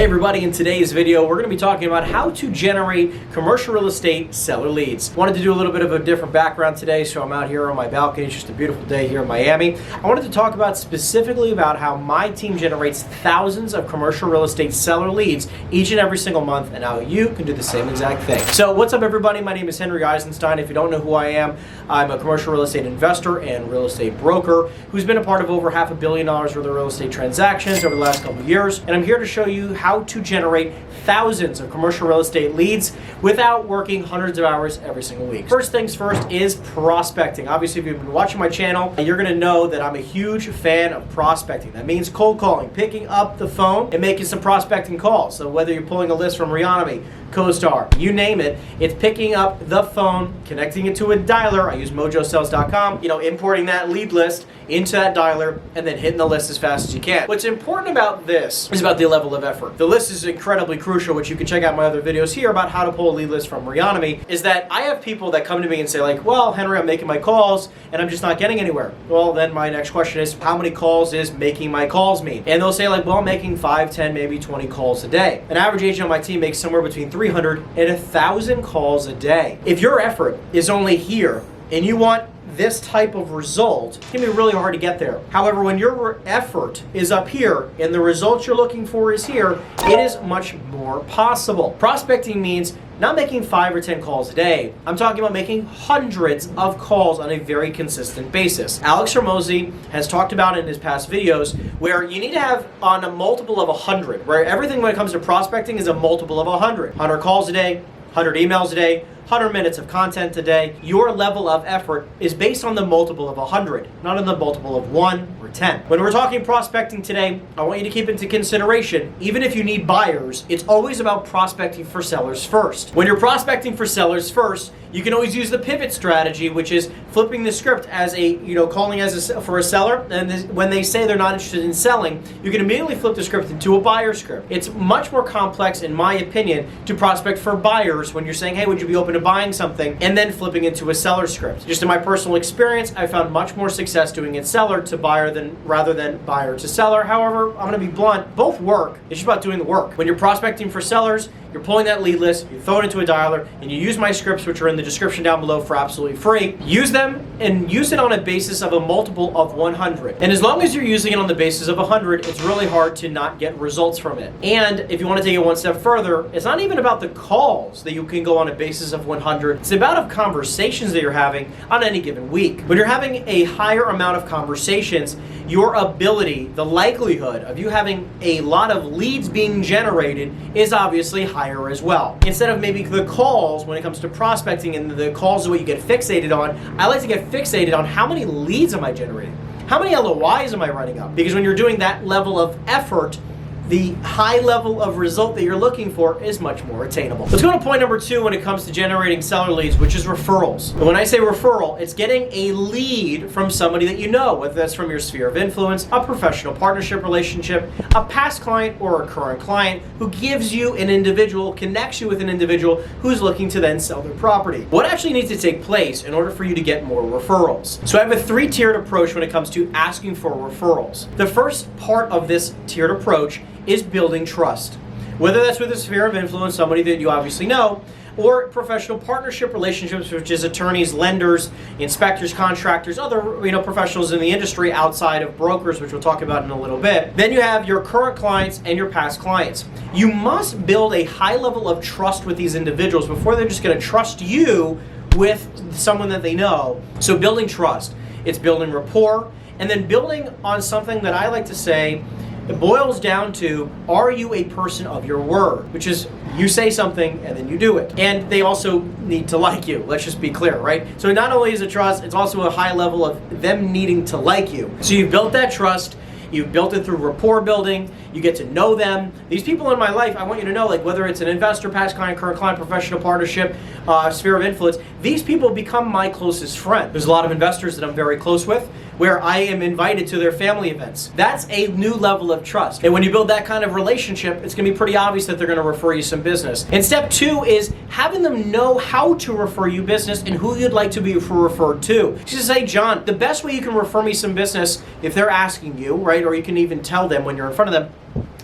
Hey everybody, in today's video we're going to be talking about how to generate commercial real estate seller leads. Wanted to do a little bit of a different background today, so I'm out here on my balcony. It's just a beautiful day here in Miami. I wanted to talk about specifically about how my team generates thousands of commercial real estate seller leads each and every single month, and how you can do the same exact thing. So what's up everybody, my name is Henry Eisenstein. If you don't know who I am, I'm a commercial real estate investor and real estate broker who's been a part of over $500 million worth of real estate transactions over the last couple of years, and I'm here to show you how to generate thousands of commercial real estate leads without working hundreds of hours every single week. First things first is prospecting. Obviously, if you've been watching my channel, you're going to know that I'm a huge fan of prospecting. That means cold calling, picking up the phone and making some prospecting calls. So whether you're pulling a list from Referrals, CoStar, you name it, it's picking up the phone, connecting it to a dialer. I use mojosales.com, importing that lead list into that dialer and then hitting the list as fast as you can. What's important about this is about the level of effort. The list is incredibly crucial, which you can check out my other videos here about how to pull a lead list from Referrals, is that I have people that come to me and say like, well, Henry, I'm making my calls and I'm just not getting anywhere. Well, then my next question is, how many calls is making my calls mean? And they'll say like, well, I'm making 5, 10, maybe 20 calls a day. An average agent on my team makes somewhere between 300 and 1,000 calls a day. If your effort is only here and you want this type of result, it's gonna be really hard to get there. However, when your effort is up here and the results you're looking for is here, it is much more possible. Prospecting means not making 5 or 10 calls a day. I'm talking about making hundreds of calls on a very consistent basis. Alex Hormozi has talked about in his past videos where you need to have on a multiple of 100, where everything when it comes to prospecting is a multiple of 100. 100 calls a day, 100 emails a day, 100 minutes of content a day. Your level of effort is based on the multiple of 100, not on the multiple of 1 or 10. When we're talking prospecting today, I want you to keep into consideration, even if you need buyers, it's always about prospecting for sellers first. When you're prospecting for sellers first, you can always use the pivot strategy, which is flipping the script as a, calling for a seller, and when they say they're not interested in selling, you can immediately flip the script into a buyer script. It's much more complex, in my opinion, to prospect for buyers when you're saying, hey, would you be open to buying something, and then flipping into a seller script. Just in my personal experience, I found much more success doing it seller to buyer rather than buyer to seller. However, I'm gonna be blunt, both work. It's just about doing the work. When you're prospecting for sellers, you're pulling that lead list, you throw it into a dialer, and you use my scripts, which are in the description down below for absolutely free. Use them and use it on a basis of a multiple of 100. And as long as you're using it on the basis of 100, it's really hard to not get results from it. And if you want to take it one step further, it's not even about the calls that you can go on a basis of 100. It's about the conversations that you're having on any given week. When you're having a higher amount of conversations, your ability, the likelihood of you having a lot of leads being generated is obviously higher as well. Instead of maybe the calls, when it comes to prospecting and the calls is what you get fixated on, I like to get fixated on how many leads am I generating? How many LOIs am I running up? Because when you're doing that level of effort, the high level of result that you're looking for is much more attainable. Let's go to point number 2 when it comes to generating seller leads, which is referrals. And when I say referral, it's getting a lead from somebody that you know, whether that's from your sphere of influence, a professional partnership relationship, a past client, or a current client who gives you an individual, connects you with an individual who's looking to then sell their property. What actually needs to take place in order for you to get more referrals? So I have a 3-tiered approach when it comes to asking for referrals. The first part of this tiered approach is building trust. Whether that's with a sphere of influence, somebody that you obviously know, or professional partnership relationships, which is attorneys, lenders, inspectors, contractors, other professionals in the industry outside of brokers, which we'll talk about in a little bit. Then you have your current clients and your past clients. You must build a high level of trust with these individuals before they're just going to trust you with someone that they know. So building trust, it's building rapport, and then building on something that I like to say, it boils down to, are you a person of your word? Which is, you say something and then you do it. And they also need to like you. Let's just be clear, right? So not only is it trust, it's also a high level of them needing to like you. So you've built that trust. You've built it through rapport building. You get to know them. These people in my life, I want you to know, like whether it's an investor, past client, current client, professional partnership, sphere of influence, these people become my closest friend. There's a lot of investors that I'm very close with where I am invited to their family events. That's a new level of trust. And when you build that kind of relationship, it's gonna be pretty obvious that they're gonna refer you some business. And step 2 is having them know how to refer you business and who you'd like to be referred to. Just say, John, the best way you can refer me some business, if they're asking you, right, or you can even tell them when you're in front of them,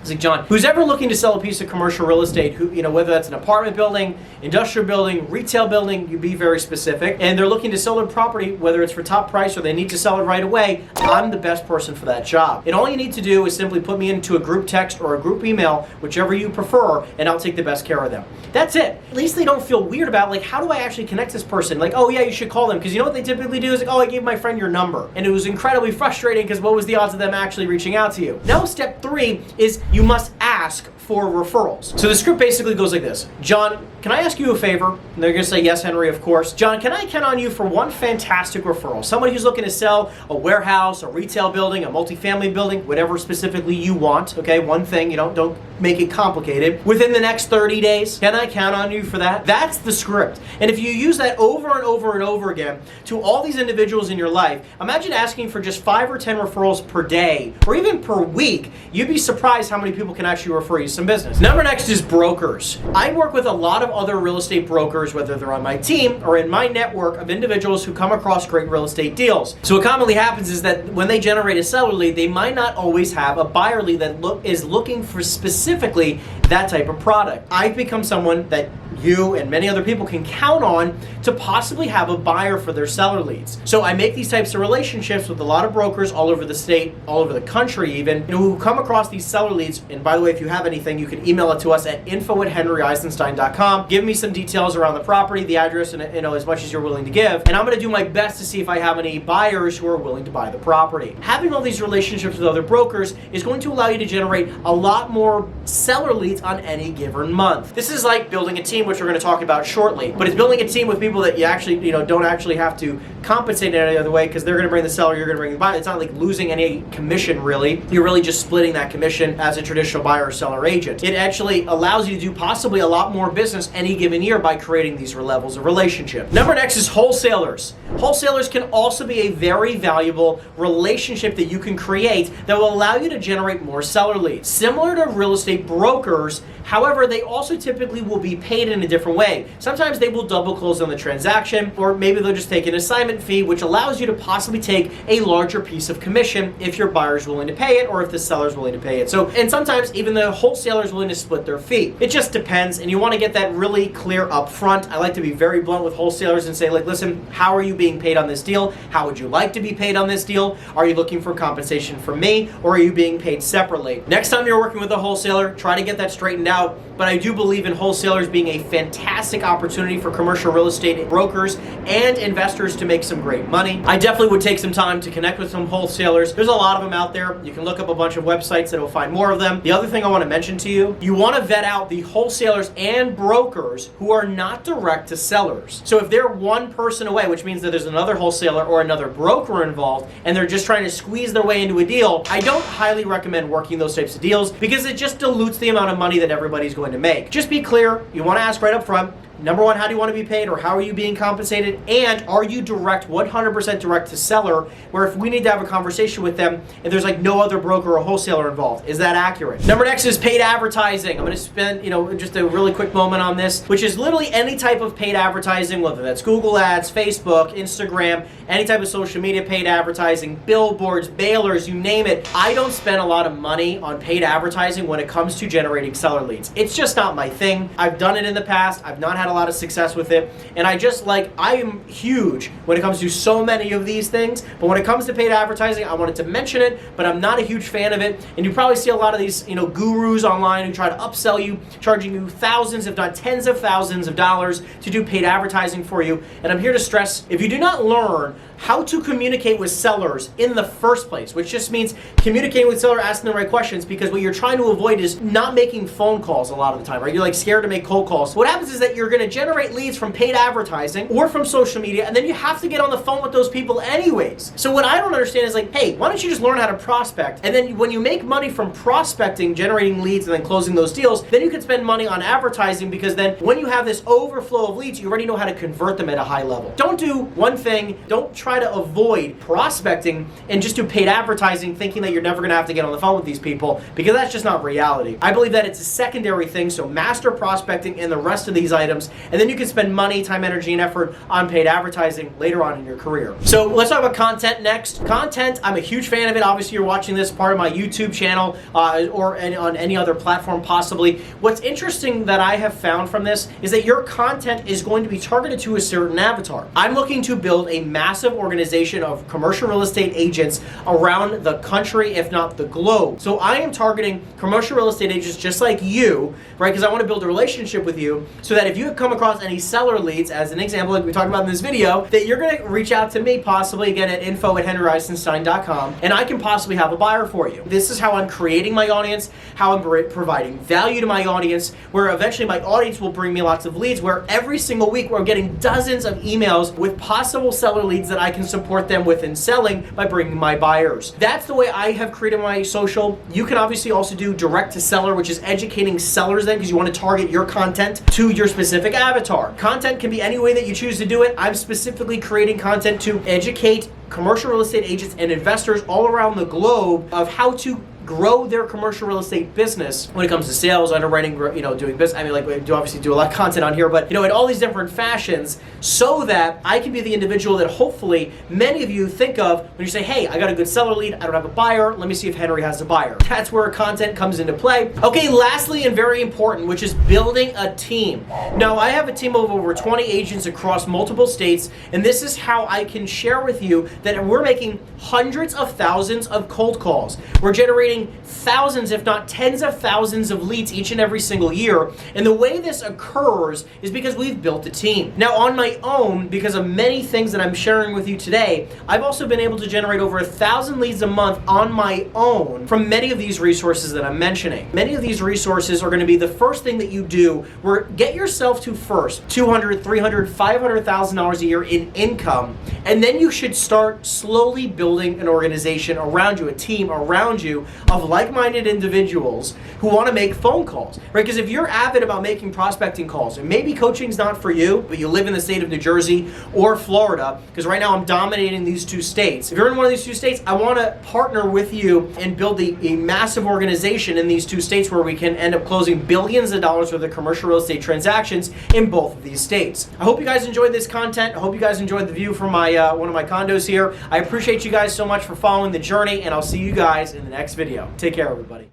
It's like, John, who's ever looking to sell a piece of commercial real estate, who, whether that's an apartment building, industrial building, retail building, you be very specific, and they're looking to sell their property, whether it's for top price or they need to sell it right away, I'm the best person for that job. And all you need to do is simply put me into a group text or a group email, whichever you prefer, and I'll take the best care of them. That's it. At least they don't feel weird about, like, how do I actually connect this person? Like, oh yeah, you should call them. Because you know what they typically do is like, oh, I gave my friend your number. And it was incredibly frustrating because what was the odds of them actually reaching out to you? Now, step 3 is you must ask for referrals. So the script basically goes like this. John, can I ask you a favor? And they're going to say, yes, Henry, of course. John, can I count on you for one fantastic referral? Somebody who's looking to sell a warehouse, a retail building, a multifamily building, whatever specifically you want, okay? One thing, don't make it complicated. Within the next 30 days, can I count on you for that? That's the script. And if you use that over and over and over again to all these individuals in your life, imagine asking for just 5 or 10 referrals per day, or even per week. You'd be surprised how many people can actually refer you some business. Number next is brokers. I work with a lot of other real estate brokers, whether they're on my team or in my network of individuals who come across great real estate deals. So what commonly happens is that when they generate a seller lead, they might not always have a buyer lead that is looking for specifically that type of product. I've become someone that you and many other people can count on to possibly have a buyer for their seller leads. So I make these types of relationships with a lot of brokers all over the state, all over the country even, who come across these seller leads. And by the way, if you have anything, you can email it to us at info@henryeisenstein.com. Give me some details around the property, the address, and as much as you're willing to give. And I'm going to do my best to see if I have any buyers who are willing to buy the property. Having all these relationships with other brokers is going to allow you to generate a lot more seller leads on any given month. This is like building a team, which we're going to talk about shortly, but it's building a team with people that you actually, don't actually have to compensate in any other way, because they're going to bring the seller, you're going to bring the buyer. It's not like losing any commission really. You're really just splitting that commission as a traditional buyer or seller agent. It actually allows you to do possibly a lot more business any given year by creating these levels of relationship. Number next is wholesalers. Wholesalers can also be a very valuable relationship that you can create that will allow you to generate more seller leads. Similar to real estate brokers, however, they also typically will be paid in a different way. Sometimes they will double close on the transaction, or maybe they'll just take an assignment fee, which allows you to possibly take a larger piece of commission if your buyer is willing to pay it or if the seller is willing to pay it. So, and sometimes even the wholesaler is willing to split their fee. It just depends, and you want to get that really clear up front. I like to be very blunt with wholesalers and say, like, listen, how are you being paid on this deal? How would you like to be paid on this deal? Are you looking for compensation from me, or are you being paid separately? Next time you're working with a wholesaler, try to get that straightened out. But I do believe in wholesalers being a fantastic opportunity for commercial real estate brokers and investors to make some great money. I definitely would take some time to connect with some wholesalers. There's a lot of them out there. You can look up a bunch of websites that will find more of them. The other thing I want to mention to you, you want to vet out the wholesalers and brokers who are not direct to sellers. So if they're one person away, which means that there's another wholesaler or another broker involved, and they're just trying to squeeze their way into a deal, I don't highly recommend working those types of deals because it just dilutes the amount of money that everybody's going to make. Just be clear. You want to ask right up front. Number one, how do you want to be paid, or how are you being compensated? And are you direct, 100% direct to seller, where if we need to have a conversation with them and there's like no other broker or wholesaler involved? Is that accurate? Number next is paid advertising. I'm going to spend, just a really quick moment on this, which is literally any type of paid advertising, whether that's Google ads, Facebook, Instagram, any type of social media paid advertising, billboards, mailers, you name it. I don't spend a lot of money on paid advertising when it comes to generating seller leads. It's just not my thing. I've done it in the past. I've not had a lot of success with it, and I am huge when it comes to so many of these things, but when it comes to paid advertising, I wanted to mention it, but I'm not a huge fan of it. And you probably see a lot of these gurus online who try to upsell you, charging you thousands if not tens of thousands of dollars to do paid advertising for you. And I'm here to stress, if you do not learn how to communicate with sellers in the first place, which just means communicating with seller, asking the right questions, because what you're trying to avoid is not making phone calls a lot of the time, right? You're like scared to make cold calls. What happens is that you're going to generate leads from paid advertising or from social media, and then you have to get on the phone with those people anyways. So what I don't understand is like, hey, why don't you just learn how to prospect? And then when you make money from prospecting, generating leads, and then closing those deals, then you can spend money on advertising, because then when you have this overflow of leads, you already know how to convert them at a high level. Don't do one thing. Don't try try to avoid prospecting and just do paid advertising thinking that you're never going to have to get on the phone with these people, because that's just not reality. I believe that it's a secondary thing, so master prospecting and the rest of these items, and then you can spend money, time, energy, and effort on paid advertising later on in your career. So let's talk about content next. Content, I'm a huge fan of it. Obviously, you're watching this part of my YouTube channel or on any other platform possibly. What's interesting that I have found from this is that your content is going to be targeted to a certain avatar. I'm looking to build a massive organization of commercial real estate agents around the country, if not the globe. So I am targeting commercial real estate agents just like you, right? Because I want to build a relationship with you so that if you come across any seller leads, as an example, like we talked about in this video, that you're going to reach out to me possibly again at info@henryeisenstein.com, and I can possibly have a buyer for you. This is how I'm creating my audience, how I'm providing value to my audience, where eventually my audience will bring me lots of leads, where every single week we're getting dozens of emails with possible seller leads that I can support them with in selling by bringing my buyers. That's the way I have created my social. You can obviously also do direct to seller, which is educating sellers then, because you want to target your content to your specific avatar. Content can be any way that you choose to do it. I'm specifically creating content to educate commercial real estate agents and investors all around the globe of how to grow their commercial real estate business when it comes to sales, underwriting, doing business. I mean, like, we do obviously do a lot of content on here, but in all these different fashions, so that I can be the individual that hopefully many of you think of when you say, hey, I got a good seller lead, I don't have a buyer, let me see if Henry has a buyer. That's where content comes into play. Okay, lastly and very important, which is building a team. Now, I have a team of over 20 agents across multiple states, and this is how I can share with you that we're making hundreds of thousands of cold calls. We're generating thousands, if not tens of thousands of leads each and every single year. And the way this occurs is because we've built a team. Now, on my own, because of many things that I'm sharing with you today, I've also been able to generate over 1,000 leads a month on my own from many of these resources that I'm mentioning. Many of these resources are going to be the first thing that you do, where get yourself to first $200,000, $300,000, $500,000 a year in income, and then you should start slowly building an organization around you, a team around you of like-minded individuals who want to make phone calls, right? Because if you're avid about making prospecting calls, and maybe coaching's not for you, but you live in the state of New Jersey or Florida, because right now I'm dominating these two states. If you're in one of these two states, I want to partner with you and build a massive organization in these two states where we can end up closing billions of dollars worth of commercial real estate transactions in both of these states. I hope you guys enjoyed this content. I hope you guys enjoyed the view from my one of my condos here. I appreciate you guys so much for following the journey, and I'll see you guys in the next video. Take care, everybody.